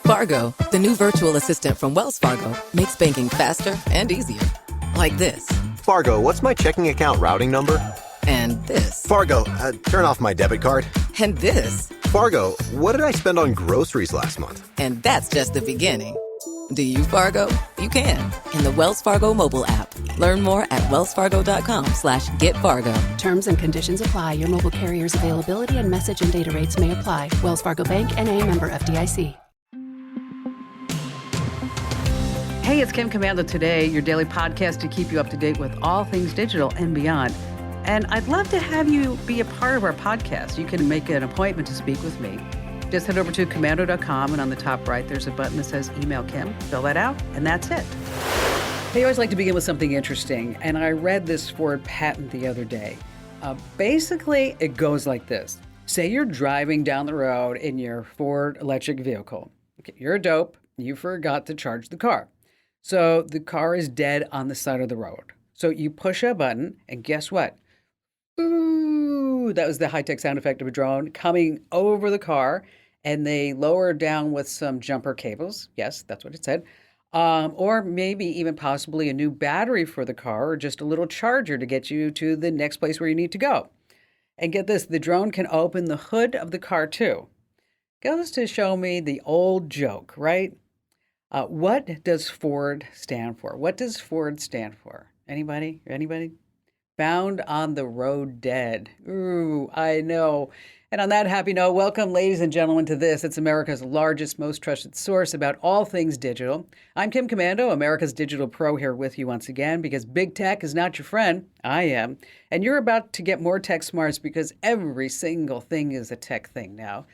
Fargo, the new virtual assistant from Wells Fargo, makes banking faster and easier. Like this. Fargo, what's my checking account routing number? And this. Fargo, turn off my debit card. And this. Fargo, what did I spend on groceries last month? And that's just the beginning. Do you, Fargo? You can. In the Wells Fargo mobile app. Learn more at wellsfargo.com/getfargo. Terms and conditions apply. Your mobile carrier's availability and message and data rates may apply. Wells Fargo Bank, N.A., member FDIC. Hey, it's Kim Komando Today, your daily podcast to keep you up to date with all things digital and beyond. And I'd love to have you be a part of our podcast. You can make an appointment to speak with me. Just head over to komando.com, and on the top right, there's a button that says Email Kim. Fill that out, and that's it. I always like to begin with something interesting, and I read this Ford patent the other day. Basically, it goes like this. Say you're driving down the road in your Ford electric vehicle. Okay, you're a dope. You forgot to charge the car. So the car is dead on the side of the road. So you push a button, and guess what? Ooh, that was the high-tech sound effect of a drone coming over the car, and they lower down with some jumper cables. Yes, that's what it said. Or maybe even possibly a new battery for the car or just a little charger to get you to the next place where you need to go. And get this, the drone can open the hood of the car too. Goes to show me the old joke, right? What does Ford stand for? What does Ford stand for? Anybody? Found on the road dead. Ooh, I know. And on that happy note, welcome, ladies and gentlemen, to this. It's America's largest, most trusted source about all things digital. I'm Kim Komando, America's digital pro, here with you once again because big tech is not your friend. I am. And you're about to get more tech smarts because every single thing is a tech thing now.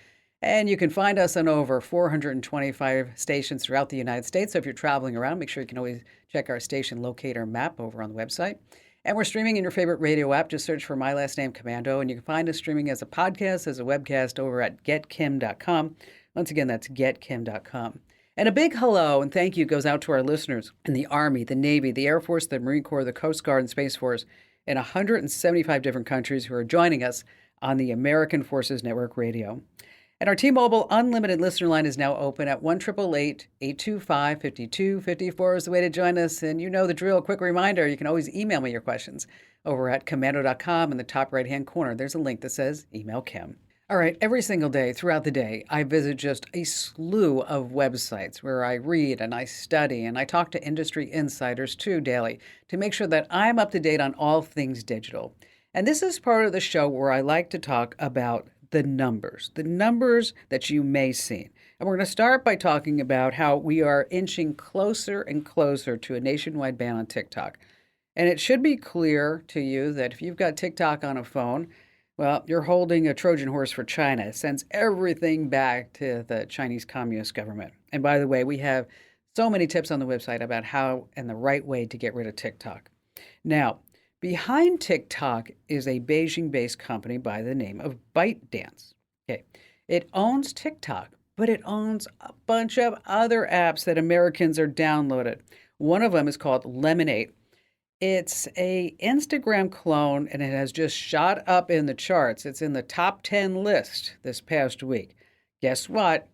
And you can find us on over 425 stations throughout the United States. So if you're traveling around, make sure you can always check our station locator map over on the website. And we're streaming in your favorite radio app. Just search for my last name, Komando. And you can find us streaming as a podcast, as a webcast over at getkim.com. Once again, that's getkim.com. And a big hello and thank you goes out to our listeners in the Army, the Navy, the Air Force, the Marine Corps, the Coast Guard, and Space Force in 175 different countries who are joining us on the American Forces Network Radio. And our T-Mobile Unlimited listener line is now open at 1-888-825-5254 is the way to join us. And you know the drill. Quick reminder, you can always email me your questions over at komando.com. In the top right-hand corner, there's a link that says Email Kim. All right, every single day throughout the day, I visit just a slew of websites where I read and I study and I talk to industry insiders too daily to make sure that I'm up to date on all things digital. And this is part of the show where I like to talk about the numbers that you may see. And we're going to start by talking about how we are inching closer and closer to a nationwide ban on TikTok. And it should be clear to you that if you've got TikTok on a phone, well, you're holding a Trojan horse for China. It sends everything back to the Chinese Communist government. And by the way, we have so many tips on the website about how and the right way to get rid of TikTok. Now, behind TikTok is a Beijing-based company by the name of ByteDance. Okay, it owns TikTok, but it owns a bunch of other apps that Americans are downloaded. One of them is called Lemonade. It's a Instagram clone, and it has just shot up in the charts. It's in the top 10 list this past week. Guess what?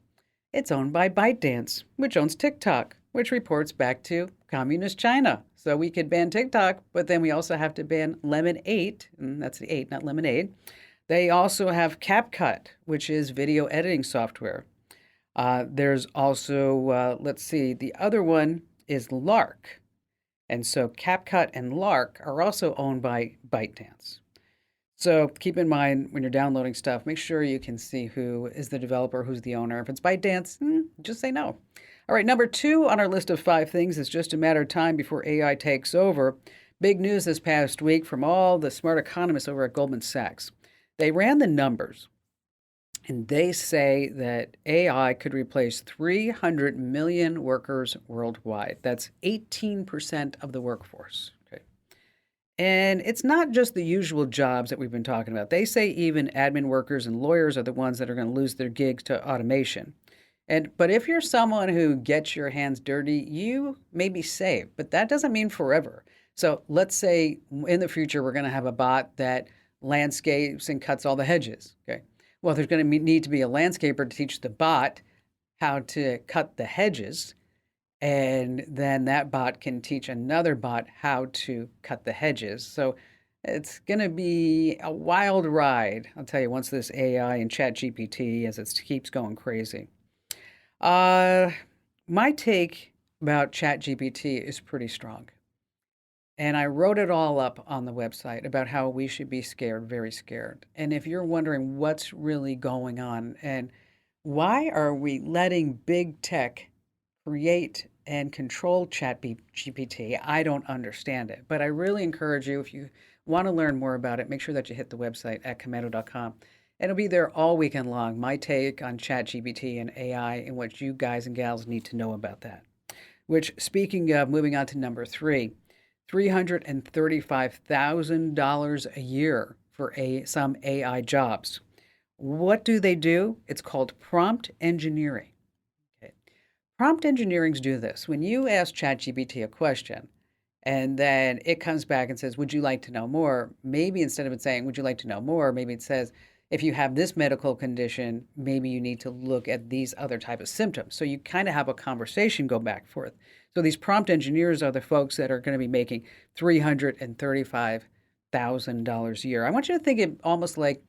It's owned by ByteDance, which owns TikTok, which reports back to Communist China. So we could ban TikTok, but then we also have to ban Lemon8, and that's the 8, not Lemonade. They also have CapCut, which is video editing software. There's also, the other one is Lark. And so CapCut and Lark are also owned by ByteDance. So keep in mind when you're downloading stuff, make sure you can see who is the developer, who's the owner. If it's ByteDance, just say no. All right, number 2 on our list of 5 things is just a matter of time before AI takes over. Big news this past week from all the smart economists over at Goldman Sachs. They ran the numbers, and they say that AI could replace 300 million workers worldwide. That's 18% of the workforce. Okay. And it's not just the usual jobs that we've been talking about. They say even admin workers and lawyers are the ones that are going to lose their gigs to automation. But if you're someone who gets your hands dirty, you may be saved, but that doesn't mean forever. So let's say in the future, we're going to have a bot that landscapes and cuts all the hedges. Okay. Well, there's going to need to be a landscaper to teach the bot how to cut the hedges, and then that bot can teach another bot how to cut the hedges. So it's going to be a wild ride, I'll tell you, once this AI and ChatGPT, as it keeps going crazy. My take about ChatGPT is pretty strong. And I wrote it all up on the website about how we should be scared, very scared. And if you're wondering what's really going on and why are we letting big tech create and control ChatGPT, I don't understand it. But I really encourage you, if you want to learn more about it, make sure that you hit the website at Komando.com. And it'll be there all weekend long, my take on ChatGPT and AI and what you guys and gals need to know about that. Which, speaking of, moving on to number 3, $335,000 a year for some AI jobs. What do? It's called prompt engineering. Okay. Prompt engineerings do this. When you ask ChatGPT a question, and then it comes back and says, would you like to know more? Maybe instead of it saying, would you like to know more? Maybe it says, if you have this medical condition, maybe you need to look at these other type of symptoms. So you kind of have a conversation go back and forth. So these prompt engineers are the folks that are going to be making $335,000 a year. I want you to think it almost like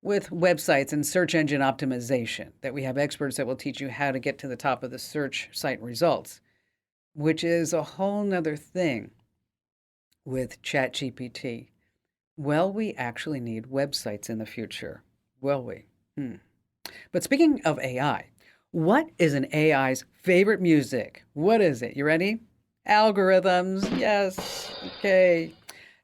with websites and search engine optimization, that we have experts that will teach you how to get to the top of the search site results, which is a whole nother thing with ChatGPT. Will we actually need websites in the future? Will we? But speaking of AI, what is an AI's favorite music? What is it? You ready? Algorithms. Yes. Okay.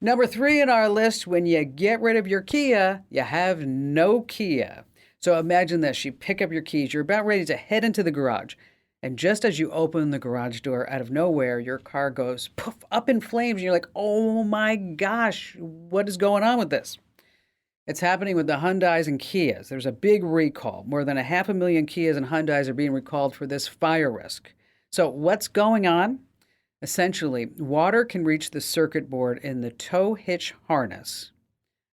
Number 3 in our list, when you get rid of your Kia, you have no Kia. So imagine this. You pick up your keys. You're about ready to head into the garage. And just as you open the garage door, out of nowhere, your car goes poof, up in flames. And you're like, oh my gosh, what is going on with this? It's happening with the Hyundais and Kias. There's a big recall. More than 500,000 Kias and Hyundais are being recalled for this fire risk. So what's going on? Essentially, water can reach the circuit board in the tow hitch harness.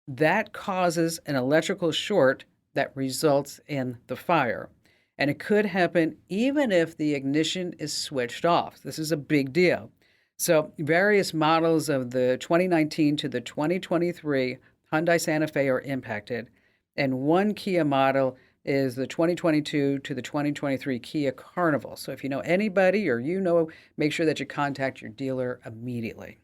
That causes an electrical short that results in the fire. And it could happen even if the ignition is switched off. This is a big deal. So various models of the 2019 to the 2023 Hyundai Santa Fe are impacted. And one Kia model is the 2022 to the 2023 Kia Carnival. So if you know anybody or make sure that you contact your dealer immediately.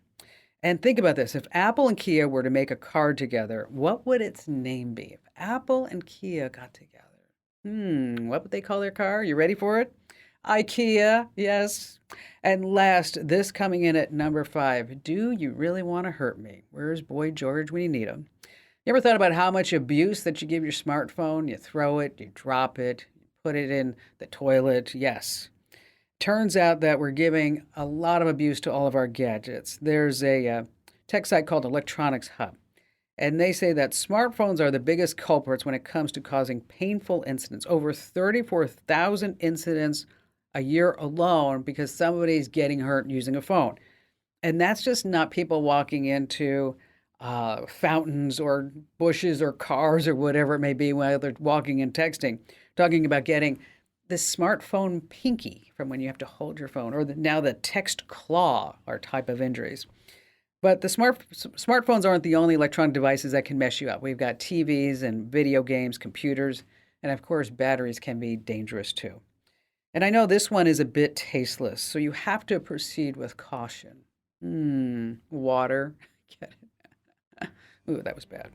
And think about this. If Apple and Kia were to make a car together, what would its name be? If Apple and Kia got together. What would they call their car? You ready for it? IKEA, yes. And last, this coming in at number 5. Do you really want to hurt me? Where's Boy George when you need him? You ever thought about how much abuse that you give your smartphone? You throw it, you drop it, you put it in the toilet. Yes. Turns out that we're giving a lot of abuse to all of our gadgets. There's a tech site called Electronics Hub. And they say that smartphones are the biggest culprits when it comes to causing painful incidents. Over 34,000 incidents a year alone because somebody's getting hurt using a phone. And that's just not people walking into fountains or bushes or cars or whatever it may be while they're walking and texting. Talking about getting this smartphone pinky from when you have to hold your phone, or now the text claw are type of injuries. But the smartphones aren't the only electronic devices that can mess you up. We've got TVs and video games, computers, and of course, batteries can be dangerous too. And I know this one is a bit tasteless, so you have to proceed with caution. Water. Get it? Ooh, that was bad.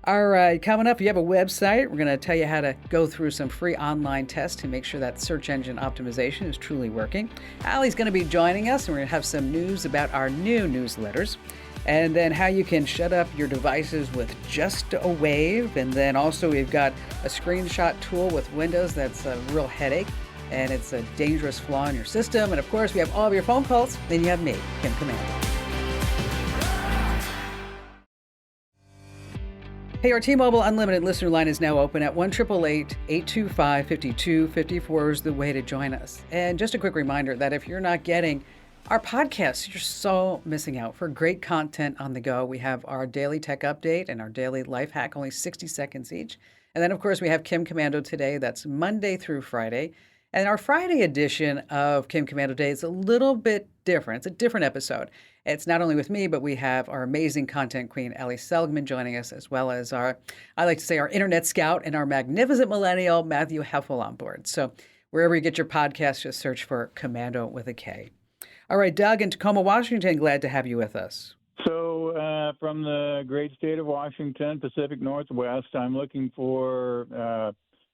All right, coming up, you have a website. We're going to tell you how to go through some free online tests to make sure that search engine optimization is truly working. Allie's going to be joining us, and we're going to have some news about our new newsletters, and then how you can shut up your devices with just a wave. And then also we've got a screenshot tool with Windows that's a real headache, and it's a dangerous flaw in your system. And of course, we have all of your phone calls. Then you have me, Kim Komando. Hey, our T-Mobile Unlimited listener line is now open at 1-888-825-5254 is the way to join us. And just a quick reminder that if you're not getting our podcasts, you're so missing out. For great content on the go, we have our daily tech update and our daily life hack, only 60 seconds each. And then, of course, we have Kim Komando Today. That's Monday through Friday. And our Friday edition of Kim Commando Day is a little bit different. It's a different episode. It's not only with me, but we have our amazing content queen, Ellie Seligman, joining us, as well as I like to say, our internet scout and our magnificent millennial, Matthew Heffel, on board. So wherever you get your podcast, just search for Commando with a K. All right, Doug in Tacoma, Washington, glad to have you with us. So from the great state of Washington, Pacific Northwest, I'm looking for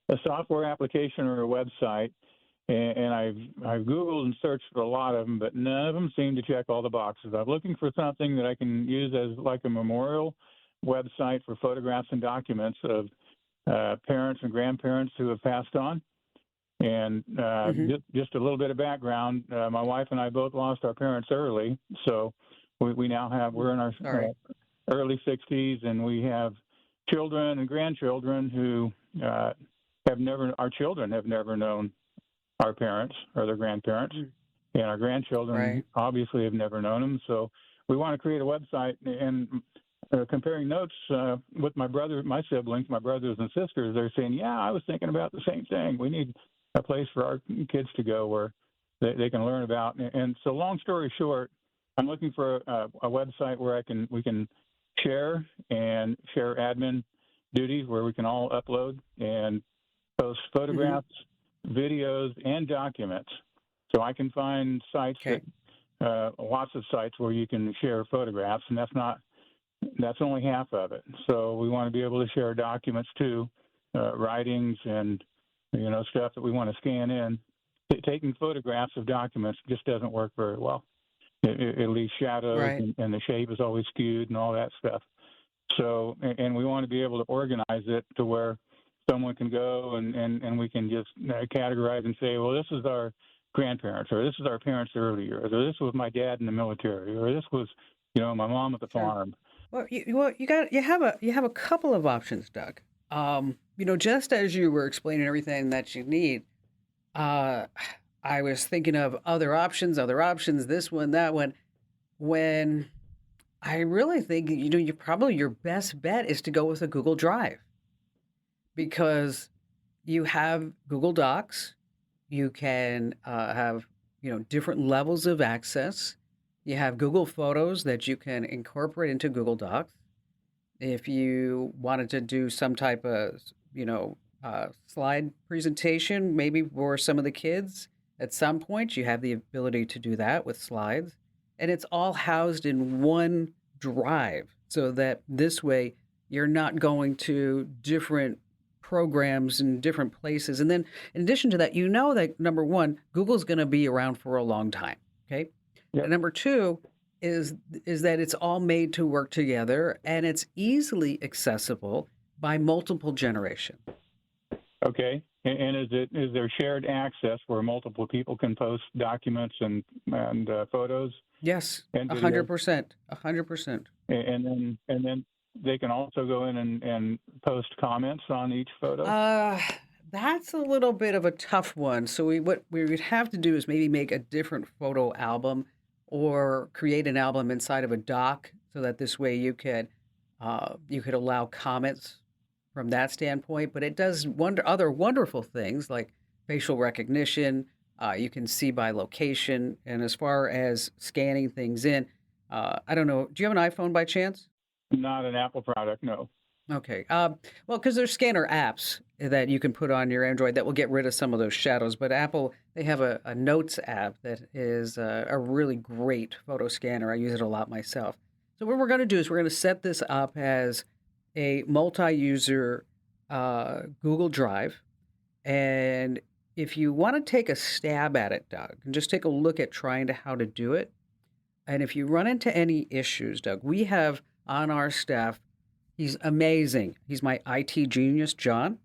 a software application or a website. And I've Googled and searched for a lot of them, but none of them seem to check all the boxes. I'm looking for something that I can use as like a memorial website for photographs and documents of parents and grandparents who have passed on. And just a little bit of background, my wife and I both lost our parents early, so we're in our early 60s, and we have children and grandchildren who our children have never known our parents or their grandparents, and our grandchildren obviously have never known them. So we want to create a website and comparing notes with my siblings, my brothers and sisters. They're saying, yeah, I was thinking about the same thing. We need a place for our kids to go where they can learn about. And so long story short, I'm looking for a website where we can share admin duties, where we can all upload and post photographs, videos, and documents. So I can find sites lots of sites where you can share photographs, and that's only half of it. So we want to be able to share documents too, writings and stuff that we want to scan in. Taking photographs of documents just doesn't work very well. It leaves shadows, and the shape is always skewed and all that stuff. So, and we want to be able to organize it to where someone can go and we can just categorize and say, well, this is our grandparents, or this is our parents' early years, or this was my dad in the military, or this was, my mom at the farm. Well, you have a couple of options, Doug. Just as you were explaining everything that you need, I was thinking of other options, this one, that one. When I really think, your best bet is to go with a Google Drive, because you have Google Docs. You can have, different levels of access. You have Google Photos that you can incorporate into Google Docs. If you wanted to do some type of, slide presentation, maybe for some of the kids, at some point, you have the ability to do that with slides. And it's all housed in one drive, so that this way you're not going to different programs in different places. And then in addition to that, that number one, Google's going to be around for a long time. Okay. Yep. And number two is that it's all made to work together, and it's easily accessible by multiple generations. Okay. And is there shared access where multiple people can post documents and photos? Yes, 100%. 100%. And then they can also go in and post comments on each photo? That's a little bit of a tough one. So what we would have to do is maybe make a different photo album, or create an album inside of a doc, so that this way you could allow comments from that standpoint. But it does other wonderful things like facial recognition. You can see by location. And as far as scanning things in, I don't know. Do you have an iPhone by chance? Not an Apple product, no. Okay. Well, because there's scanner apps that you can put on your Android that will get rid of some of those shadows. But Apple, they have a Notes app that is a really great photo scanner. I use it a lot myself. So what we're going to do is we're going to set this up as a multi-user Google Drive. And if you want to take a stab at it, Doug, and just take a look at how to do it. And if you run into any issues, Doug, we have on our staff, he's amazing. He's my IT genius, John.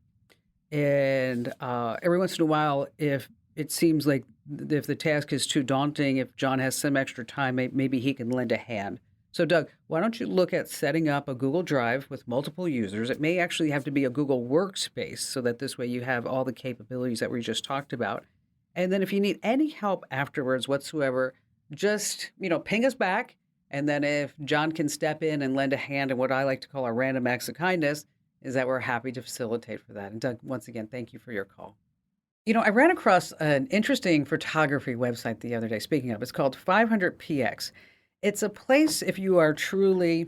And every once in a while, if it seems like if the task is too daunting, if John has some extra time, maybe he can lend a hand. So, Doug, why don't you look at setting up a Google Drive with multiple users? It may actually have to be a Google Workspace, so that this way you have all the capabilities that we just talked about. And then if you need any help afterwards whatsoever, just, ping us back. And then if John can step in and lend a hand in what I like to call our random acts of kindness, is that we're happy to facilitate for that. And Doug, once again, thank you for your call. I ran across an interesting photography website the other day. Speaking of, it's called 500px. It's a place if you are truly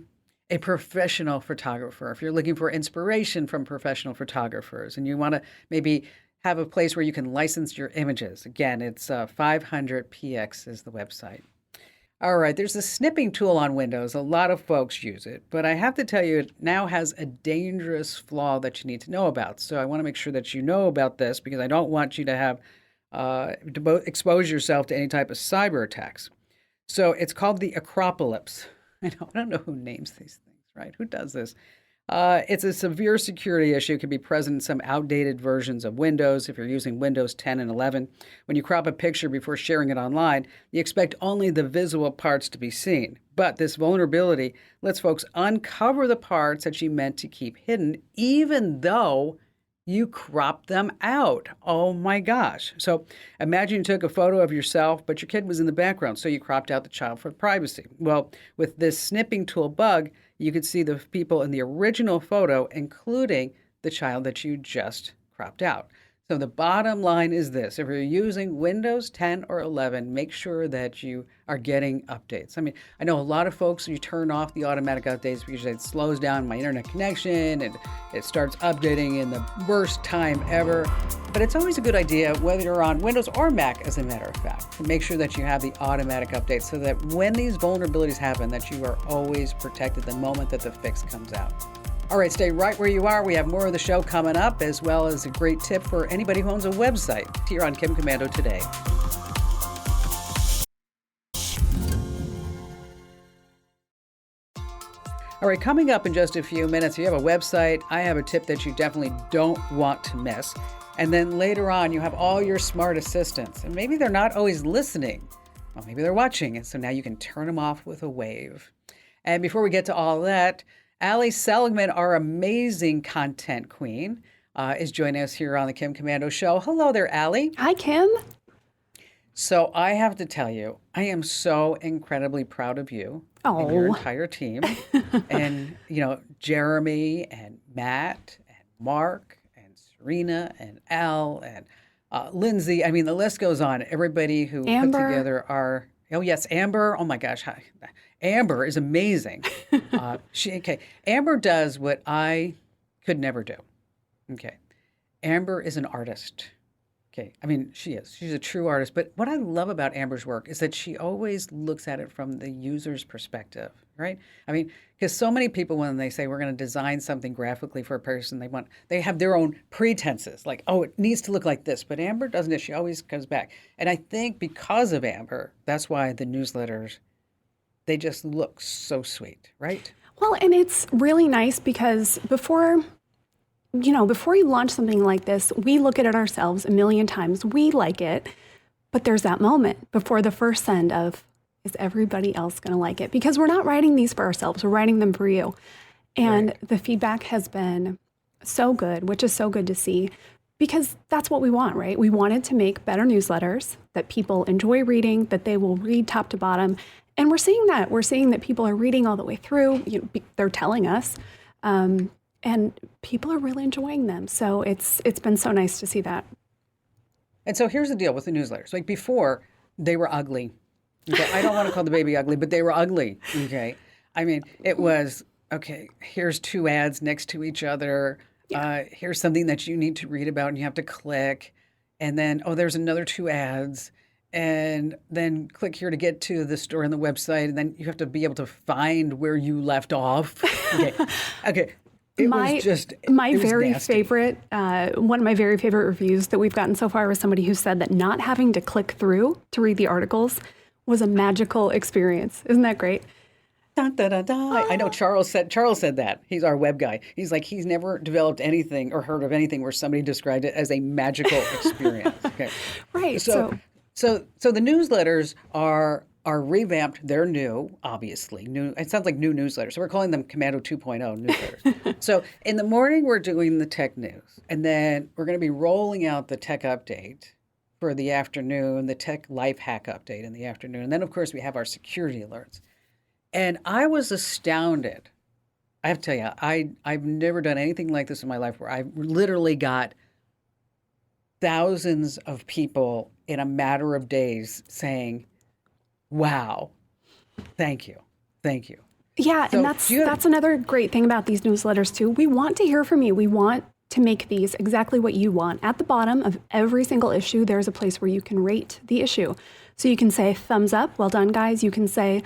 a professional photographer, if you're looking for inspiration from professional photographers and you want to maybe have a place where you can license your images. Again, it's 500px is the website. All right, there's a snipping tool on Windows. A lot of folks use it, but I have to tell you, it now has a dangerous flaw that you need to know about. So I want to make sure that you know about this because I don't want you to have expose yourself to any type of cyber attacks. So it's called the Acropolis. I don't know who names these things, right? Who does this? It's a severe security issue. It can be present in some outdated versions of Windows. If you're using Windows 10 and 11, when you crop a picture before sharing it online, you expect only the visible parts to be seen. But this vulnerability lets folks uncover the parts that you meant to keep hidden, even though you cropped them out. Oh my gosh. So imagine you took a photo of yourself, but your kid was in the background, so you cropped out the child for privacy. Well, with this snipping tool bug, you could see the people in the original photo, including the child that you just cropped out. So the bottom line is this. If you're using Windows 10 or 11, make sure that you are getting updates. I mean, I know a lot of folks, you turn off the automatic updates because it slows down my internet connection and it starts updating in the worst time ever. But it's always a good idea, whether you're on Windows or Mac, as a matter of fact, to make sure that you have the automatic updates so that when these vulnerabilities happen, that you are always protected the moment that the fix comes out. All right, stay right where you are. We have more of the show coming up, as well as a great tip for anybody who owns a website here on Kim Komando Today. All right, coming up in just a few minutes, if you have a website, I have a tip that you definitely don't want to miss. And then later on, you have all your smart assistants. And maybe they're not always listening. Well, maybe they're watching. And so now you can turn them off with a wave. And before we get to all that, Ali Seligman, our amazing content queen, is joining us here on the Kim Komando Show. Hello there, Ali. Hi, Kim. So I have to tell you, I am so incredibly proud of you and your entire team. And, Jeremy and Matt and Mark and Serena and Al and Lindsay. I mean, the list goes on. Everybody who Amber. put together our... Oh, yes, Amber. Oh, my gosh. Amber is amazing. Amber does what I could never do. Okay. Amber is an artist. Okay. I mean, she is. She's a true artist. But what I love about Amber's work is that she always looks at it from the user's perspective, right? I mean, because so many people, when they say we're going to design something graphically for a person, they have their own pretenses, like, oh, it needs to look like this. But Amber doesn't it? She always comes back. And I think because of Amber, that's why the newsletters, they just look so sweet, right? Well, and it's really nice because before you launch something like this, we look at it ourselves a million times. We like it, but there's that moment before the first send of, is everybody else going to like it? Because we're not writing these for ourselves, we're writing them for you. And Right. The feedback has been so good, which is so good to see, because that's what we want, right? We wanted to make better newsletters that people enjoy reading, that they will read top to bottom. And we're seeing that. We're seeing that people are reading all the way through. They're telling us. And people are really enjoying them. So it's been so nice to see that. And so here's the deal with the newsletters. Like before, they were ugly. Okay? I don't want to call the baby ugly, but they were ugly. Okay. I mean, it was, okay, here's two ads next to each other. Here's something that you need to read about and you have to click. And then, there's another two ads. And then click here to get to the store and the website. And then you have to be able to find where you left off. Okay. It was just my very nasty. favorite, one of my very favorite reviews that we've gotten so far was somebody who said that not having to click through to read the articles was a magical experience. Isn't that great? Dun, dun, dun, dun. I know Charles said that. He's our web guy. He's like, he's never developed anything or heard of anything where somebody described it as a magical experience. Okay. Right. So the newsletters are revamped. They're new, obviously. New. It sounds like new newsletters. So we're calling them Komando 2.0 newsletters. So in the morning, we're doing the tech news. And then we're going to be rolling out the tech update for the afternoon, the tech life hack update in the afternoon. And then, of course, we have our security alerts. And I was astounded. I have to tell you, I've never done anything like this in my life where I literally got thousands of people in a matter of days saying, wow, thank you. Thank you. Yeah, So and do you- that's another great thing about these newsletters too. We want to hear from you. We want to make these exactly what you want. At the bottom of every single issue, there's a place where you can rate the issue. So you can say thumbs up, well done guys. You can say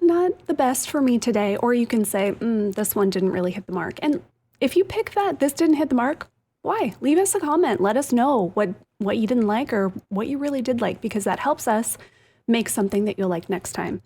not the best for me today, or you can say this one didn't really hit the mark. And if you pick that this didn't hit the mark, why? Leave us a comment. Let us know what you didn't like or what you really did like, because that helps us make something that you'll like next time.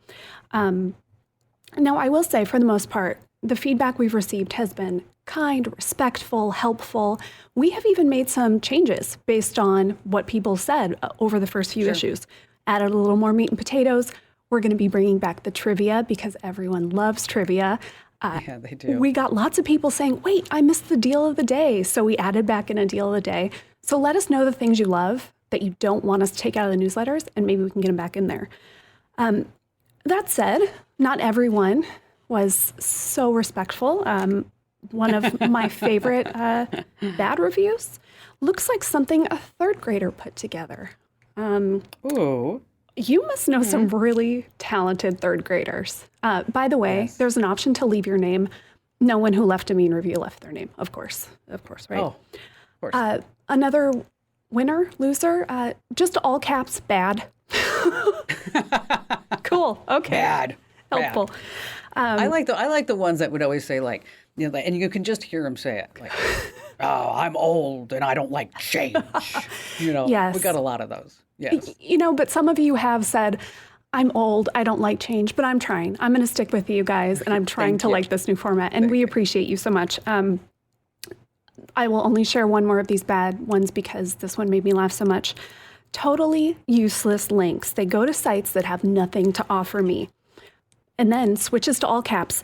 Now, I will say, for the most part, the feedback we've received has been kind, respectful, helpful. We have even made some changes based on what people said over the first few issues. Added a little more meat and potatoes. We're going to be bringing back the trivia because everyone loves trivia. Yeah, they do. We got lots of people saying, wait, I missed the deal of the day. So we added back in a deal of the day. So let us know the things you love that you don't want us to take out of the newsletters, and maybe we can get them back in there. That said, not everyone was so respectful. One of my favorite bad reviews looks like something a third grader put together. Ooh. You must know some really talented third graders. By the way, Yes. there's an option to leave your name. No one who left a mean review left their name, of course, right? Oh, of course. Another winner, loser, just all caps, bad. Cool. Okay. Bad. Helpful. I like the ones that would always say like, you know, and you can just hear them say it like, "Oh, I'm old and I don't like change." You know, Yes. we got a lot of those. Yes. You know, but some of you have said, I'm old, I don't like change, but I'm trying. I'm going to stick with you guys, and I'm trying to like this new format, and we appreciate you so much. I will only share one more of these bad ones because this one made me laugh so much. Totally useless links. They go to sites that have nothing to offer me, and then switches to all caps.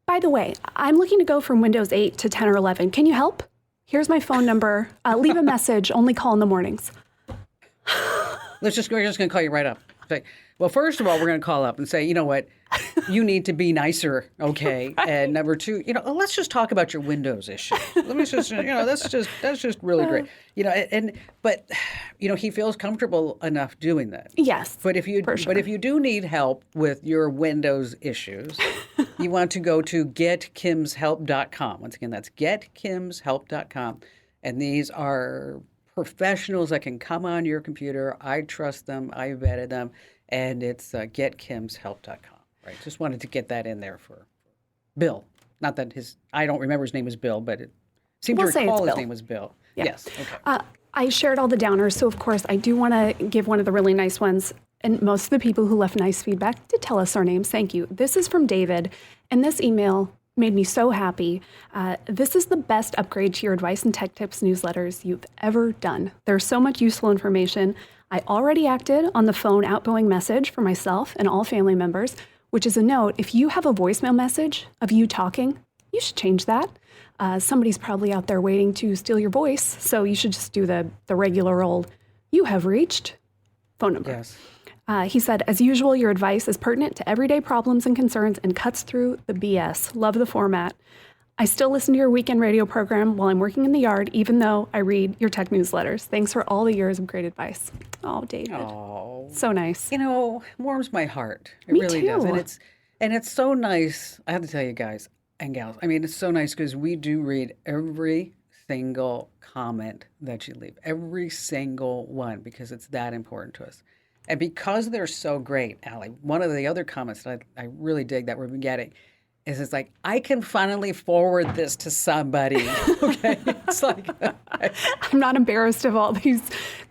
By the way, I'm looking to go from Windows 8 to 10 or 11. Can you help? Here's my phone number. Leave a message. Only call in the mornings. We're just going to call you right up. Say, well, first of all, we're going to call up and say, you know what, you need to be nicer, okay? And number two, you know, let's just talk about your Windows issue. Let me just, you know, that's just really great, you know. But you know, he feels comfortable enough doing that. Yes. But if you for sure. do need help with your Windows issues, you want to go to getkimshelp.com. Once again, that's getkimshelp.com, and these are professionals that can come on your computer. I trust them. I vetted them. And it's getkimshelp.com. Right. Just wanted to get that in there for Bill. Not that I don't remember his name was Bill, but it seemed We'll to say it's recall his Bill. name was Bill. Yeah. Yes. Okay. I shared all the downers, so of course I do want to give one of the really nice ones. And most of the people who left nice feedback did tell us our names. Thank you. This is from David, and this email made me so happy. This is the best upgrade to your advice and tech tips newsletters you've ever done. There's so much useful information. I already acted on the phone outgoing message for myself and all family members, which is a note. If you have a voicemail message of you talking, you should change that. Somebody's probably out there waiting to steal your voice, so you should just do the regular old, you have reached phone number. Yes. He said, as usual, your advice is pertinent to everyday problems and concerns and cuts through the BS. Love the format. I still listen to your weekend radio program while I'm working in the yard, even though I read your tech newsletters. Thanks for all the years of great advice. Oh, David. Oh. So nice. You know, warms my heart. It Me really does. too. And it's so nice. I have to tell you guys and gals. I mean, it's so nice because we do read every single comment that you leave. Every single one, because it's that important to us. And because they're so great, Allie, one of the other comments that I really dig that we've been getting is it's like, I can finally forward this to somebody. Okay. It's like, I'm not embarrassed of all these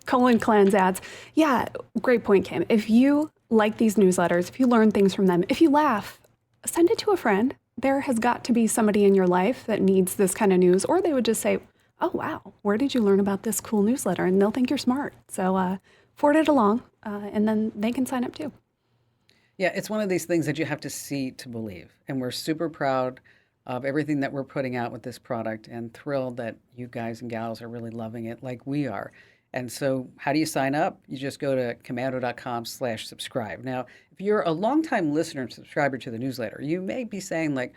colon cleanse ads. Yeah, great point, Kim. If you like these newsletters, if you learn things from them, if you laugh, send it to a friend. There has got to be somebody in your life that needs this kind of news, or they would just say, oh, wow, where did you learn about this cool newsletter? And they'll think you're smart. So forward it along, and then they can sign up too. yeah, it's one of these things that you have to see to believe. And we're super proud of everything that we're putting out with this product and thrilled that you guys and gals are really loving it like we are. And so how do you sign up? You just go to komando.com/subscribe. Now, if you're a longtime listener and subscriber to the newsletter, you may be saying like,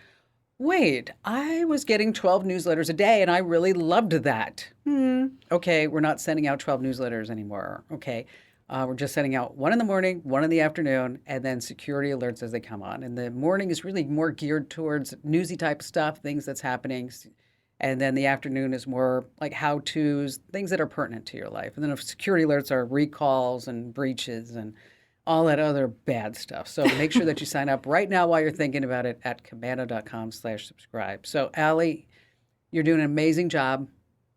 wait, I was getting 12 newsletters a day and I really loved that. Okay, we're not sending out 12 newsletters anymore. Okay, we're just sending out one in the morning, one in the afternoon, and then security alerts as they come on. And the morning is really more geared towards newsy type stuff, things that's happening. And then the afternoon is more like how-tos, things that are pertinent to your life. And then security alerts are recalls and breaches and all that other bad stuff. So make sure that you sign up right now while you're thinking about it at komando.com/subscribe. So Allie, you're doing an amazing job.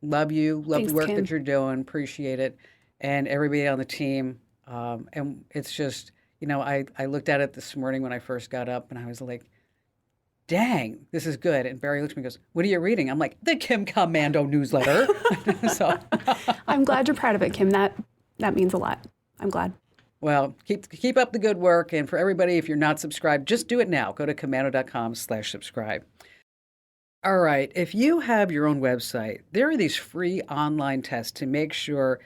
Love you. Love Thanks, the work Kim. that you're doing. Appreciate it. And everybody on the team. And it's just, I looked at it this morning when I first got up and I was like, dang, this is good. And Barry looked at me and goes, what are you reading? I'm like, the Kim Komando newsletter. So, I'm glad you're proud of it, Kim. That means a lot. I'm glad. well, keep up the good work. And for everybody, if you're not subscribed, just do it now. Go to komando.com/subscribe. All right. If you have your own website, there are these free online tests to make sure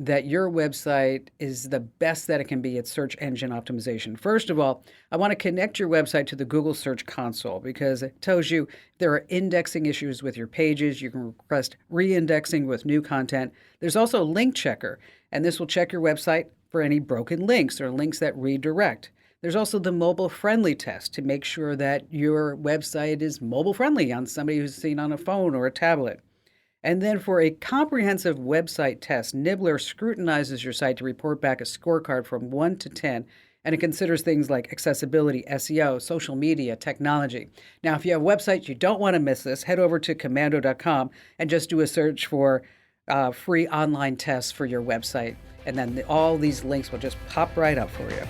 that your website is the best that it can be at search engine optimization. First of all, I want to connect your website to the Google Search Console because it tells you if there are indexing issues with your pages. You can request re-indexing with new content. There's also a link checker, and this will check your website for any broken links or links that redirect. There's also the mobile-friendly test to make sure that your website is mobile-friendly on somebody who's seen on a phone or a tablet. And then for a comprehensive website test, Nibbler scrutinizes your site to report back a scorecard from 1 to 10, and it considers things like accessibility, SEO, social media, technology. Now, if you have a website, you don't want to miss this, head over to komando.com and just do a search for free online tests for your website. And then all these links will just pop right up for you.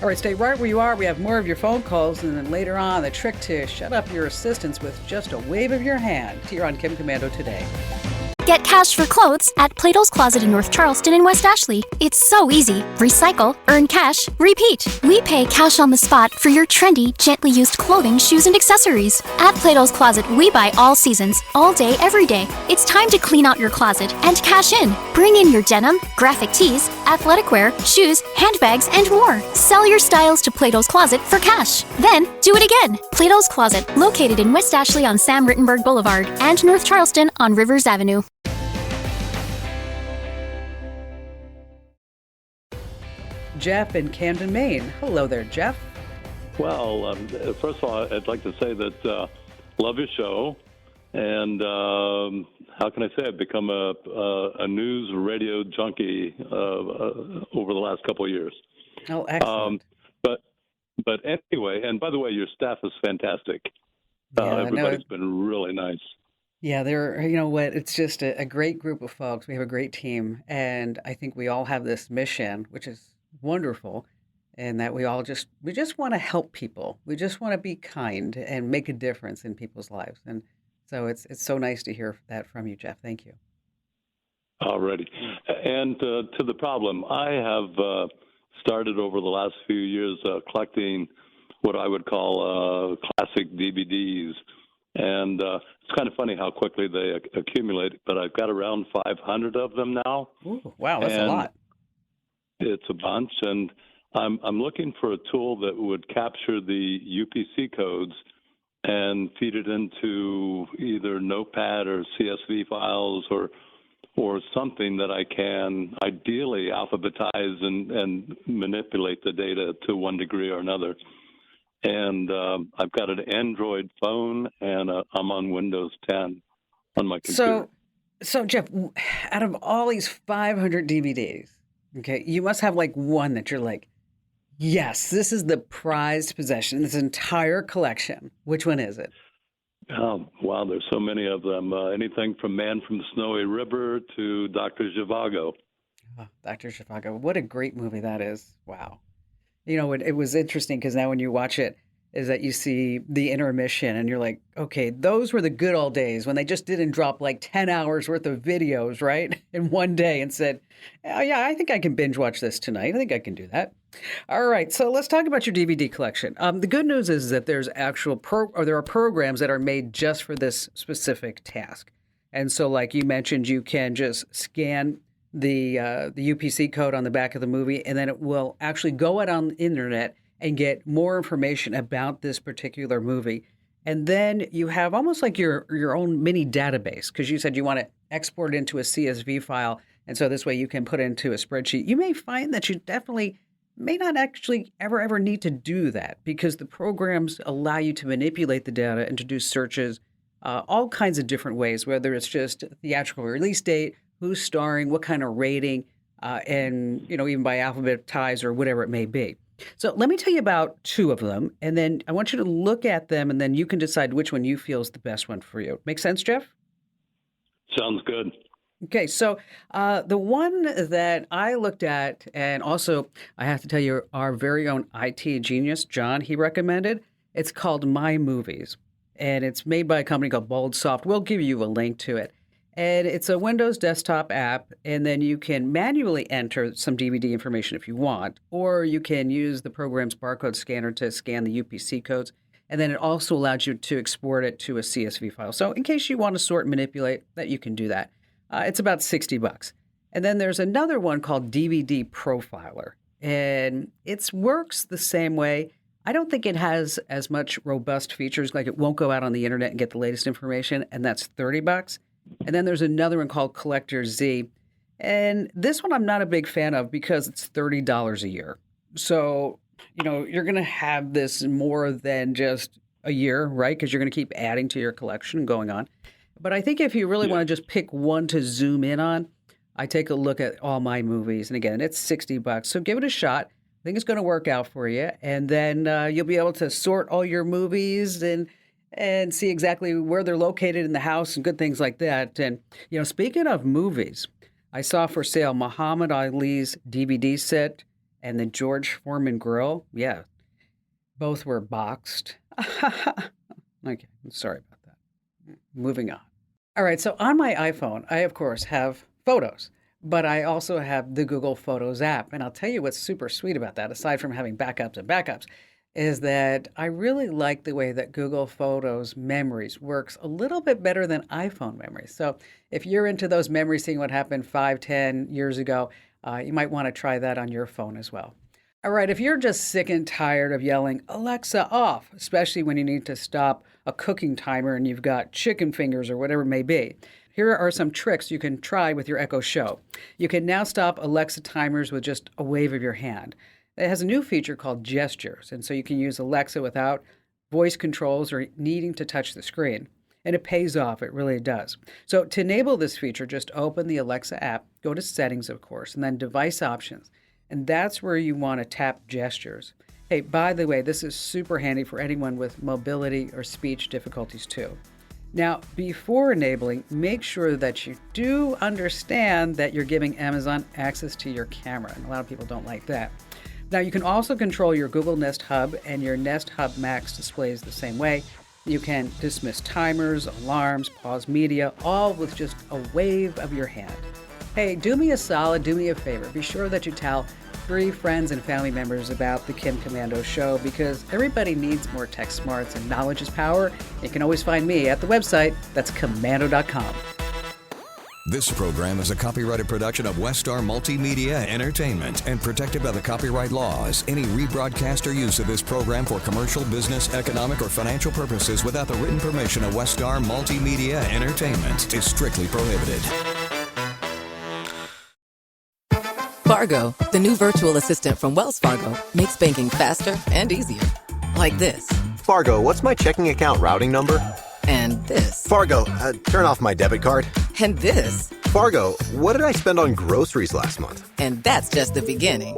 All right, stay right where you are. We have more of your phone calls. And then later on, the trick to shut up your assistants with just a wave of your hand here on Kim Komando Today. Get cash for clothes at Plato's Closet in North Charleston and West Ashley. It's so easy. Recycle, earn cash, repeat. We pay cash on the spot for your trendy, gently used clothing, shoes, and accessories. At Plato's Closet, we buy all seasons, all day, every day. It's time to clean out your closet and cash in. Bring in your denim, graphic tees, athletic wear, shoes, handbags, and more. Sell your styles to Plato's Closet for cash. Then, do it again. Plato's Closet, located in West Ashley on Sam Rittenberg Boulevard and North Charleston on Rivers Avenue. Jeff in Camden, Maine. Hello there, Jeff. Well, first of all, I'd like to say that love your show, and how can I say I've become a news radio junkie over the last couple of years. Oh, excellent. But anyway, and by the way, your staff is fantastic. Everybody's been really nice. Yeah, you know what? It's just a great group of folks. We have a great team, and I think we all have this mission, which is wonderful, and that we just want to help people. We just want to be kind and make a difference in people's lives. And so it's so nice to hear that from you, Jeff. Thank you. Alrighty. And to the problem, I have started over the last few years collecting what I would call classic DVDs. And it's kind of funny how quickly they accumulate, but I've got around 500 of them now. Ooh, wow, that's a lot. It's a bunch, and I'm looking for a tool that would capture the UPC codes and feed it into either Notepad or CSV files or something that I can ideally alphabetize and manipulate the data to one degree or another. And I've got an Android phone, and I'm on Windows 10 on my computer. So Jeff, out of all these 500 DVDs, okay, you must have like one that you're like, yes, this is the prized possession, this entire collection. Which one is it? Oh, wow, there's so many of them. Anything from Man from the Snowy River to Dr. Zhivago. Oh, Dr. Zhivago, what a great movie that is. Wow. You know, it was interesting because now when you watch it, is that you see the intermission and you're like, okay, those were the good old days when they just didn't drop like 10 hours worth of videos, right, in one day and said, oh, yeah, I think I can binge watch this tonight. I think I can do that. All right, so let's talk about your DVD collection. The good news is that there's there are programs that are made just for this specific task. And so like you mentioned, you can just scan the UPC code on the back of the movie, and then it will actually go out on the internet and get more information about this particular movie. And then you have almost like your own mini database, because you said you want to export it into a CSV file. And so this way you can put it into a spreadsheet. You may find that you definitely may not actually ever need to do that, because the programs allow you to manipulate the data and to do searches all kinds of different ways, whether it's just theatrical release date, who's starring, what kind of rating, and even by alphabetized or whatever it may be. So let me tell you about two of them, and then I want you to look at them, and then you can decide which one you feel is the best one for you. Make sense, Jeff? Sounds good. Okay, so the one that I looked at, and also I have to tell you, our very own IT genius, John, he recommended, it's called My Movies, and it's made by a company called BoldSoft. We'll give you a link to it. And it's a Windows desktop app, and then you can manually enter some DVD information if you want, or you can use the program's barcode scanner to scan the UPC codes, and then it also allows you to export it to a CSV file. So in case you want to sort and manipulate, that you can do that. It's about $60. And then there's another one called DVD Profiler, and it works the same way. I don't think it has as much robust features, like it won't go out on the internet and get the latest information, and that's $30. And then there's another one called Collector Z. And this one I'm not a big fan of because it's $30 a year. So, you're going to have this more than just a year, right? Because you're going to keep adding to your collection and going on. But I think if you really want to just pick one to zoom in on, I take a look at all my movies. And again, it's $60. So give it a shot. I think it's going to work out for you. And then you'll be able to sort all your movies and see exactly where they're located in the house and good things like that. And, speaking of movies, I saw for sale Muhammad Ali's DVD set and the George Foreman grill. Yeah, both were boxed. Okay, I'm sorry about that. Moving on. All right, so on my iPhone, I, of course, have photos, but I also have the Google Photos app. And I'll tell you what's super sweet about that, aside from having backups and backups, is that I really like the way that Google Photos Memories works a little bit better than iPhone Memories. So if you're into those memories, seeing what happened 5-10 years ago, you might want to try that on your phone as well. All right, if you're just sick and tired of yelling, Alexa off, especially when you need to stop a cooking timer and you've got chicken fingers or whatever it may be, here are some tricks you can try with your Echo Show. You can now stop Alexa timers with just a wave of your hand. It has a new feature called Gestures, and so you can use Alexa without voice controls or needing to touch the screen. And it pays off, it really does. So to enable this feature, just open the Alexa app, go to Settings, of course, and then Device Options. And that's where you want to tap Gestures. Hey, by the way, this is super handy for anyone with mobility or speech difficulties too. Now, before enabling, make sure that you do understand that you're giving Amazon access to your camera, and a lot of people don't like that. Now, you can also control your Google Nest Hub and your Nest Hub Max displays the same way. You can dismiss timers, alarms, pause media, all with just a wave of your hand. Hey, do me a solid, do me a favor. Be sure that you tell 3 friends and family members about the Kim Komando Show, because everybody needs more tech smarts and knowledge is power. You can always find me at the website, that's komando.com. This program is a copyrighted production of Westar Multimedia Entertainment and protected by the copyright laws. Any rebroadcast or use of this program for commercial, business, economic, or financial purposes without the written permission of Westar Multimedia Entertainment is strictly prohibited. Fargo, the new virtual assistant from Wells Fargo, makes banking faster and easier. Like this. Fargo, what's my checking account routing number? And this. Fargo, turn off my debit card. And this. Fargo, what did I spend on groceries last month? And that's just the beginning.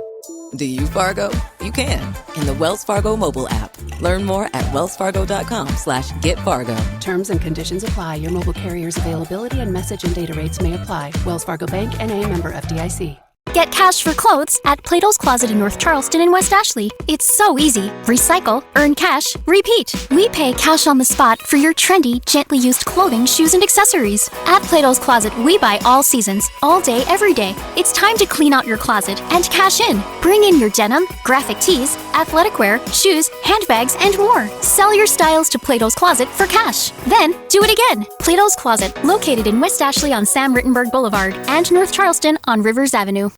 Do you, Fargo? You can in the Wells Fargo mobile app. Learn more at wellsfargo.com/getfargo. Terms and conditions apply. Your mobile carrier's availability and message and data rates may apply. Wells Fargo Bank, N.A., member FDIC. Get cash for clothes at Plato's Closet in North Charleston and West Ashley. It's so easy. Recycle, earn cash, repeat. We pay cash on the spot for your trendy, gently used clothing, shoes, and accessories. At Plato's Closet, we buy all seasons, all day, every day. It's time to clean out your closet and cash in. Bring in your denim, graphic tees, athletic wear, shoes, handbags, and more. Sell your styles to Plato's Closet for cash. Then, do it again. Plato's Closet, located in West Ashley on Sam Rittenberg Boulevard and North Charleston on Rivers Avenue.